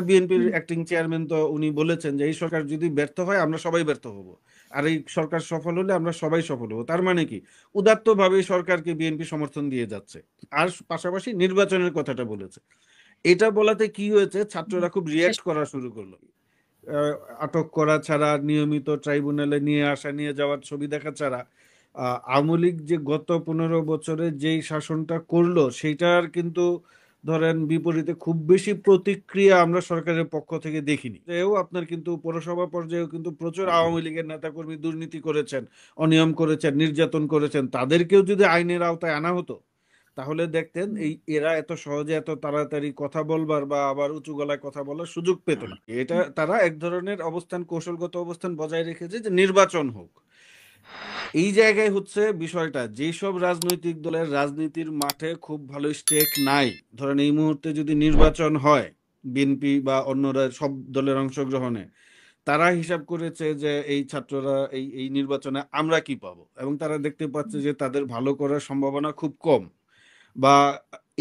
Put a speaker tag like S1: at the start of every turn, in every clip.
S1: বিএনপির acting chairman তো উনি বলেছেন যে এই সরকার যদি ব্যর্থ হয় আমরা সবাই ব্যর্থ হব, আর এই সরকার সফল হলে আমরা সবাই সফল হব। তার মানে কি, উদাত্তভাবে সরকারকে বিএনপি সমর্থন দিয়ে যাচ্ছে। আর পাশাপাশি নির্বাচনের কথাটা বলেছে। এটা বলাতে কি হয়েছে, ছাত্ররা খুব
S2: শেষ।
S1: রিয়্যাক্ট করা শুরু করলো। আহ, আটক করা ছাড়া, নিয়মিত ট্রাইব্যুনালে নিয়ে আসা নিয়ে যাওয়ার ছবি দেখা ছাড়া আওয়ামী লীগ যে গত 15 বছরে যেই শাসনটা করলো সেটার কিন্তু ধরেন বিপরীতে খুব বেশি প্রতিক্রিয়া আমরা সরকারের পক্ষ থেকে দেখিনি। এও আপনার কিন্তু পৌরসভা পর্যায়েও কিন্তু প্রচুর আওয়ামী লীগের নেতাকর্মী দুর্নীতি করেছেন, অনিয়ম করেছেন, নির্যাতন করেছেন, তাদেরকেও যদি আইনের আওতায় আনা হতো তাহলে দেখতেন এই এরা এত সহজে এত তাড়াতাড়ি কথা বলবার বা আবার উঁচু গলায় কথা বলার সুযোগ পেত না। এটা তারা এক ধরনের অবস্থান, কৌশলগত অবস্থান বজায় রেখেছে যে নির্বাচন হোক। এই জায়গায় হচ্ছে বিষয়টা, যেসব রাজনৈতিক দলের রাজনীতির মাঠে খুব ভালো স্টেক নাই, ধরেন এই মুহূর্তে যদি নির্বাচন হয় বিএনপি বা অন্যরা সব দলের অংশগ্রহণে, তারা হিসাব করেছে যে এই ছাত্ররা এই এই নির্বাচনে আমরা কি পাবো, এবং তারা দেখতে পাচ্ছে যে তাদের ভালো করার সম্ভাবনা খুব কম। বা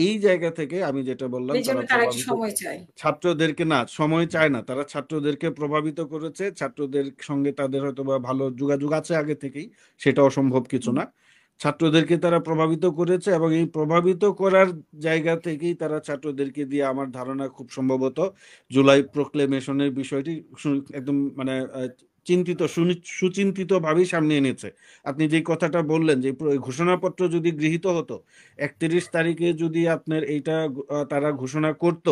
S1: এই জায়গা থেকে আমি যেটা বললাম,
S2: এই জন্য
S1: তারা
S2: তারা একটু
S1: প্রভাবিত,
S2: সময় চায়।
S1: ছাত্রদেরকে না সময় চায় না, তারা ছাত্রদেরকে প্রভাবিত করেছে। ছাত্রদের সঙ্গে তাদের হয়তো বা ভালো যোগাযোগ আছে আগে থেকেই, সেটা অসম্ভব কিছু
S2: হুম,
S1: না। ছাত্রদেরকে তারা প্রভাবিত করেছে এবং এই প্রভাবিত করার জায়গা থেকেই তারা ছাত্রদেরকে দিয়ে আমার ধারণা খুব সম্ভবত জুলাই প্রোক্লেমেশনের বিষয়টি একদম মানে চিন্তিত সুচিন্তিত ভাবেই সামনে এনেছে। আপনি যে কথাটা বললেন যে ঘোষণাপত্র যদি গৃহীত হতো, 31 তারিখে যদি আপনার এইটা তারা ঘোষণা করত,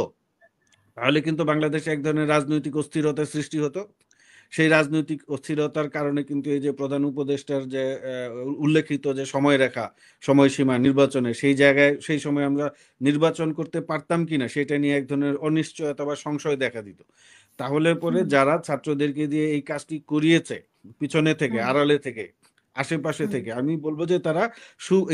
S1: তাহলে কিন্তু বাংলাদেশে এক ধরনের রাজনৈতিক অস্থিরতার সৃষ্টি হতো। সেই রাজনৈতিক অস্থিরতার কারণে কিন্তু এই যে প্রধান উপদেষ্টার যে উল্লেখিত যে সময়রেখা, সময়সীমা নির্বাচনে, সেই জায়গায় সেই সময় আমরা নির্বাচন করতে পারতাম কিনা সেটা নিয়ে এক ধরনের অনিশ্চয়তা বা সংশয় দেখা দিত। তাহলে পরে
S2: হুম,
S1: যারা ছাত্রদেরকে দিয়ে এই কাজটি করিয়েছে, পিছনে থেকে,
S2: হুম,
S1: আড়ালে থেকে, আশেপাশে
S2: হুম,
S1: থেকে, আমি বলবো যে তারা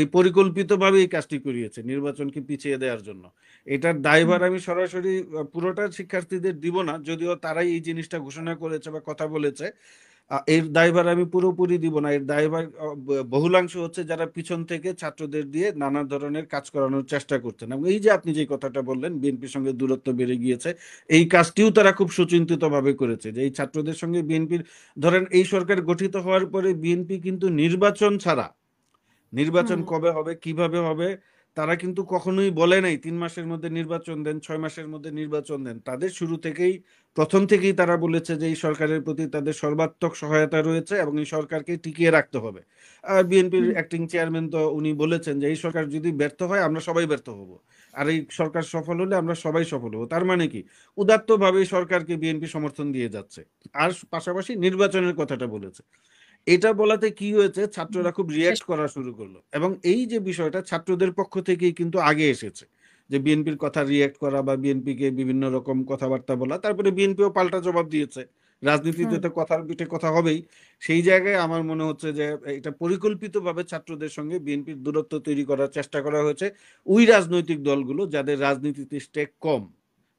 S1: এই পরিকল্পিতভাবে এই কাজটি করিয়েছে নির্বাচনকে পিছিয়ে দেওয়ার জন্য। এটার
S2: হুম,
S1: দায়ভার আমি সরাসরি পুরোটা শিক্ষার্থীদের দিব না, যদিও তারাই এই জিনিসটা ঘোষণা করেছে বা কথা বলেছে। এর দায়ভার আমি পুরোপুরি দিব না, এর দায়ভার বহুলাংশ হচ্ছে যারা পিছন থেকে ছাত্রদের দিয়ে নানা ধরনের কাজ করানোর চেষ্টা করছেন। এবং এই যে আপনি যে কথাটা বললেন বিএনপির সঙ্গে দূরত্ব বেড়ে গিয়েছে, এই কাজটিও তারা খুব সুচিন্তিত ভাবে করেছে যে এই ছাত্রদের সঙ্গে বিএনপির, ধরেন এই সরকার গঠিত হওয়ার পরে বিএনপি কিন্তু নির্বাচন ছাড়া, নির্বাচন
S2: হুম,
S1: কবে হবে কিভাবে হবে তারা কিন্তু কখনোই বলে নাই 3 মাসের মধ্যে নির্বাচন দেন, 6 মাসের মধ্যে নির্বাচন দেন। তাদের শুরু থেকেই, প্রথম থেকেই তারা বলেছে যে এই সরকারের প্রতি তাদের সর্বাত্মক সহায়তা রয়েছে এবং এই সরকারকে টিকিয়ে রাখতে হবে। আর বিএনপির
S2: হুম,
S1: অ্যাক্টিং চেয়ারম্যান তো উনি বলেছেন যে এই সরকার যদি ব্যর্থ হয় আমরা সবাই ব্যর্থ হব, আর এই সরকার সফল হলে আমরা সবাই সফল হব। তার মানে কি, উদাত্তভাবে সরকারকে বিএনপি সমর্থন দিয়ে যাচ্ছে। আর পাশাপাশি নির্বাচনের কথাটা বলেছে। এটা বলাতে কি হয়েছে,
S2: হুম,
S1: ছাত্ররা খুব
S2: শেষ।
S1: রিয়্যাক্ট করা শুরু করলো, এবং এই যে বিষয়টা ছাত্রদের পক্ষ থেকেই কিন্তু আগে এসেছে যে বিএনপির কথা রিয়্যাক্ট করা বা বিএনপিকে বিভিন্ন রকম কথাবার্তা বলা, তারপরে বিএনপিও পাল্টা জবাব দিয়েছে। রাজনীতিতে
S2: হুম,
S1: তো কথার পিঠে কথা হবেই। সেই জায়গায় আমার মনে হচ্ছে যে এটা পরিকল্পিতভাবে ছাত্রদের সঙ্গে বিএনপির দূরত্ব তৈরি করার চেষ্টা করা হয়েছে। ওই রাজনৈতিক দলগুলো যাদের রাজনীতিতে স্টেক কম,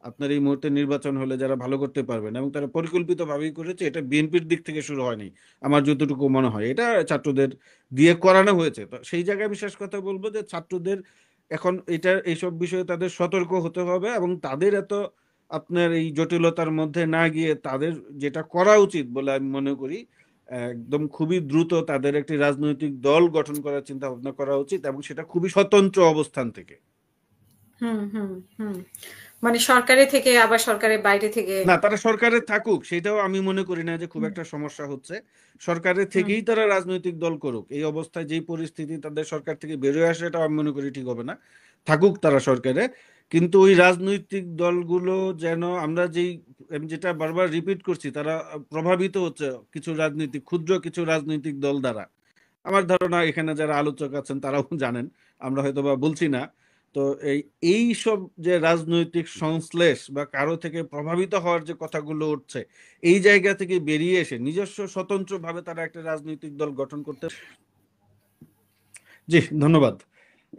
S1: আপনার এই মুহূর্তে নির্বাচন হলে যারা ভালো করতে পারবেন, এবং তারা পরিকল্পিতভাবেই করেছে, এটা বিএনপির দিক থেকে শুরু হয়নি আমার যতটুকু মনে হয়, এটা ছাত্রদের দিয়ে করানো হয়েছে। তো সেই জায়গায় বিশেষ কথা বলবো যে ছাত্রদের এখন এটা এইসব বিষয়ে তাদের সতর্ক হতে হবে, এবং তাদের এত আপনার এই জটিলতার মধ্যে না গিয়ে তাদের যেটা করা উচিত বলে আমি মনে করি, একদম খুবই দ্রুত তাদের একটি রাজনৈতিক দল গঠন করার চিন্তা ভাবনা করা উচিত, এবং সেটা খুবই স্বতন্ত্র অবস্থান থেকে।
S2: হুম, হুম, হুম। মানে সরকারের থেকে আবার সরকারের বাইরে থেকে।
S1: না, তারা সরকারে থাকুক সেটাও আমি মনে করি না যে খুব
S2: হুম,
S1: একটা সমস্যা হচ্ছে। সরকারের
S2: হুম,
S1: থেকেই তারা রাজনৈতিক দল করুক, এই অবস্থায় যেই পরিস্থিতি তাদের সরকার থেকে বেরোয় আসে এটা আমি মনে করি ঠিক হবে না। থাকুক তারা সরকারে, কিন্তু ওই রাজনৈতিক দলগুলো যেন আমরা যেই, আমি যেটা বারবার রিপিট করছি, তারা প্রভাবিত হচ্ছে কিছু রাজনৈতিক, ক্ষুদ্র কিছু রাজনৈতিক দল দ্বারা। আমার ধারণা এখানে যারা আলোচক আছেন তারাও জানেন, আমরা হয়তো বা বলছি না। তো এই এই সব যে রাজনৈতিক সংশ্লেষ বা কারো থেকে প্রভাবিত হওয়ার যে কথাগুলো উঠছে, এই জায়গা থেকে বেরিয়ে এসে নিজস্ব স্বতন্ত্রভাবে তারা একটা রাজনৈতিক দল গঠন করতে। জি, ধন্যবাদ।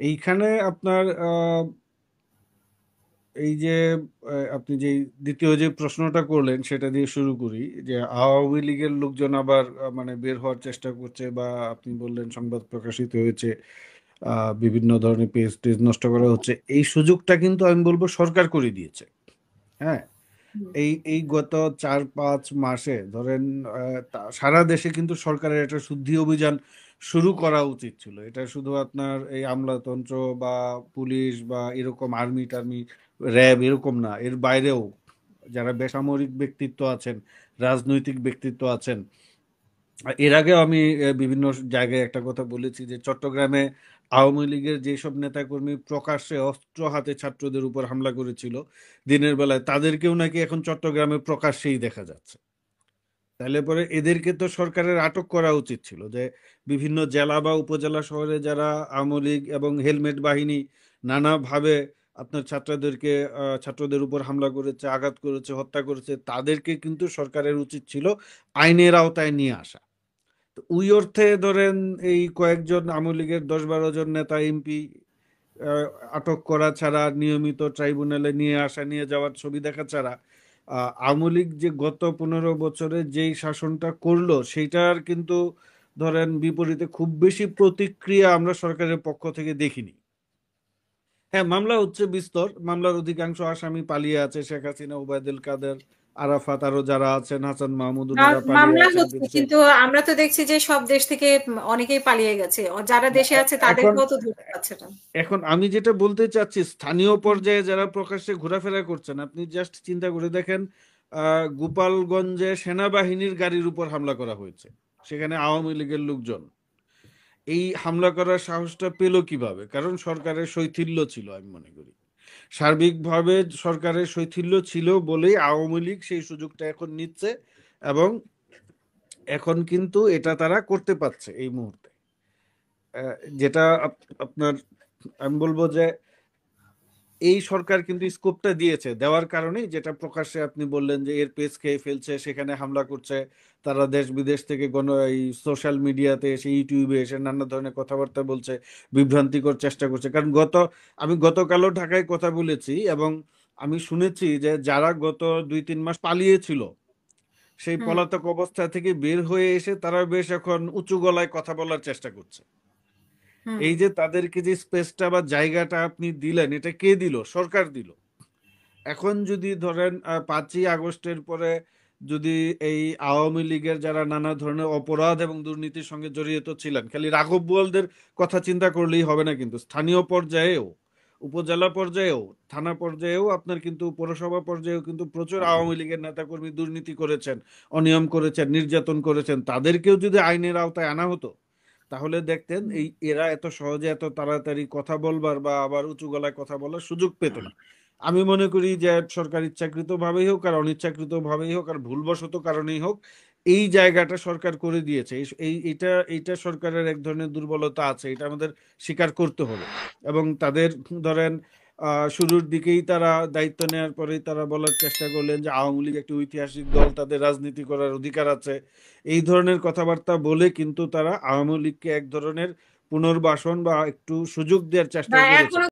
S1: এইখানে আপনার এই যে আপনি যে দ্বিতীয় যে প্রশ্নটা করলেন সেটা দিয়ে শুরু করি, যে আওয়ামী লীগের লোকজন আবার মানে বের হওয়ার চেষ্টা করছে, বা আপনি বললেন সংবাদ প্রকাশিত হয়েছে, বিভিন্ন ধরনের পেজ টেজ নষ্ট করা হচ্ছে, এই সুযোগটা কিন্তু আমি বলবো সরকার করে দিয়েছে। হ্যাঁ,
S2: হুম,
S1: এই এই গত 4-5 মাসে ধরেন সারা দেশে কিন্তু সরকারের একটা শুদ্ধি অভিযান শুরু করা উচিত ছিল। এটা শুধু আপনার এই আমলাতন্ত্র বা পুলিশ বা এরকম আর্মি টার্মি র্যাব এরকম না, এর বাইরেও যারা বেসামরিক ব্যক্তিত্ব আছেন, রাজনৈতিক ব্যক্তিত্ব আছেন। এর আগেও আমি বিভিন্ন জায়গায় একটা কথা বলেছি যে চট্টগ্রামে আওয়ামী লীগের যেসব নেতাকর্মী প্রকাশ্যে অস্ত্র হাতে ছাত্রদের উপর হামলা করেছিল দিনের বেলায়, তাদেরকেও নাকি এখন চট্টগ্রামে প্রকাশ্যেই দেখা যাচ্ছে। তাহলে পরে এদেরকে তো সরকারের আটক করা উচিত ছিল, যে বিভিন্ন জেলা বা উপজেলা শহরে যারা আওয়ামী লীগ এবং হেলমেট বাহিনী নানাভাবে আপনার ছাত্রদের উপর হামলা করেছে, আঘাত করেছে, হত্যা করেছে, তাদেরকে কিন্তু সরকারের উচিত ছিল আইনের আওতায় নিয়ে আসা। তো ওই অর্থে ধরেন এই কয়েকজন আওয়ামী লীগের 10-12 জন নেতা এমপি আটক করা ছাড়া, নিয়মিত ট্রাইব্যুনালে নিয়ে আসা নিয়ে যাওয়ার ছবি দেখা ছাড়া, আওয়ামী লীগ যে গত 15 বছরে যেই শাসনটা করলো সেইটার কিন্তু ধরেন বিপরীতে খুব বেশি প্রতিক্রিয়া আমরা সরকারের পক্ষ থেকে দেখিনি। হ্যাঁ, মামলা হচ্ছে বিস্তর, মামলার অধিকাংশ আসামি পালিয়ে আছে, শেখ হাসিনা, ওবায়দুল কাদের, আরাফাত, আরো যারা আছেন, হাসান মাহমুদ, ওনারা পালিয়ে
S2: মামলা
S1: আছেন
S2: হচ্ছে
S1: বিদেশে।
S2: কিন্তু আমরা তো দেখছি যে সব দেশ থেকে অনেকেই পালিয়ে গেছে, যারা
S1: না,
S2: দেশে আছে
S1: এখন
S2: তাদেরকেও তো ধরতে পারছে না।
S1: এখন আমি যেটা বলতে চাচ্ছি, স্থানীয়
S2: হুম,
S1: পর্যায়ে যারা প্রকাশ্যে ঘোরাফেরা করছেন, আপনি জাস্ট চিন্তা করে দেখেন, গোপালগঞ্জে সেনাবাহিনীর গাড়ির উপর হামলা করা হয়েছে, সেখানে আওয়ামী লীগের লোকজন। এই হামলা করার সাহসটা পেল কিভাবে? কারণ সরকারের শৈথিল্য ছিল, আমি মনে করি সার্বিকভাবে সরকারের শৈথিল্য ছিল বলেই আওয়ামী লীগ সেই সুযোগটা এখন নিচ্ছে, এবং এখন কিন্তু এটা তারা করতে পারছে এই মুহূর্তে। যেটা আপনার, আমি বলবো যে এই সরকার কিন্তু স্কোপটা দিয়েছে, দেওয়ার কারণেই যেটা প্রকাশ্যে আপনি বললেন যে এর পেজ খেয়ে ফেলছে, সেখানে হামলা করছে। তারা দেশ বিদেশ থেকে এই সোশ্যাল মিডিয়াতে এসে, ইউটিউবে এসে নানা ধরনের কথাবার্তা বলছে, বিভ্রান্তিকর চেষ্টা করছে। কারণ আমি গতকালও ঢাকায় কথা বলেছি, এবং আমি শুনেছি যে যারা গত 2-3 মাস পালিয়েছিল, সেই
S2: হুম,
S1: পলাতক অবস্থা থেকে বের হয়ে এসে তারা বেশ এখন উঁচু গলায় কথা বলার চেষ্টা করছে।
S2: হুম,
S1: এই যে তাদেরকে যে স্পেসটা বা জায়গাটা আপনি দিলেন, এটা কে দিল? সরকার দিল। এখন যদি ধরেন 5ই আগস্টের পরে যদি এই আওয়ামী লীগের যারা নানা ধরনের অপরাধ এবং দুর্নীতির সঙ্গে জড়িত ছিলেন, খালি রাঘব বোয়ালদের কথা চিন্তা করলেই হবে না, কিন্তু স্থানীয় পর্যায়েও, উপজেলা পর্যায়েও, থানা পর্যায়েও, আপনার কিন্তু পৌরসভা পর্যায়েও কিন্তু প্রচুর আওয়ামী লীগের নেতাকর্মী দুর্নীতি করেছেন, অনিয়ম করেছেন, নির্যাতন করেছেন, তাদেরকেও যদি আইনের আওতায় আনা হতো, তাহলে দেখতেন
S2: হুম,
S1: এরা এত সহজে এত তাড়াতাড়ি কথা বলবার বা আবার উঁচু গলায় কথা বলার সুযোগ পেত না। আমি মনে করি যে সরকার ইচ্ছাকৃত ভাবেই হোক আর অনিচ্ছাকৃত ভাবেই হোক আর ভুলবশত কারণেই হোক, এই জায়গাটা সরকার করে দিয়েছে। এইটা সরকারের এক ধরনের দুর্বলতা আছে, এটা আমাদের স্বীকার করতে হবে। এবং তাদের ধরেন শুরুর দিকেই তারা দায়িত্ব নেওয়ার পরেই তারা বলার চেষ্টা করলেন যে আওয়ামী লীগ একটি ঐতিহাসিক দল, তাদের রাজনীতি করার অধিকার আছে। এই ধরনের কথাবার্তা বলে কিন্তু তারা আওয়ামী লীগকে এক ধরনের পুনর্বাসন বা একটু সুযোগ দেওয়ার চেষ্টা
S2: বা
S1: করেছে।
S2: এখনো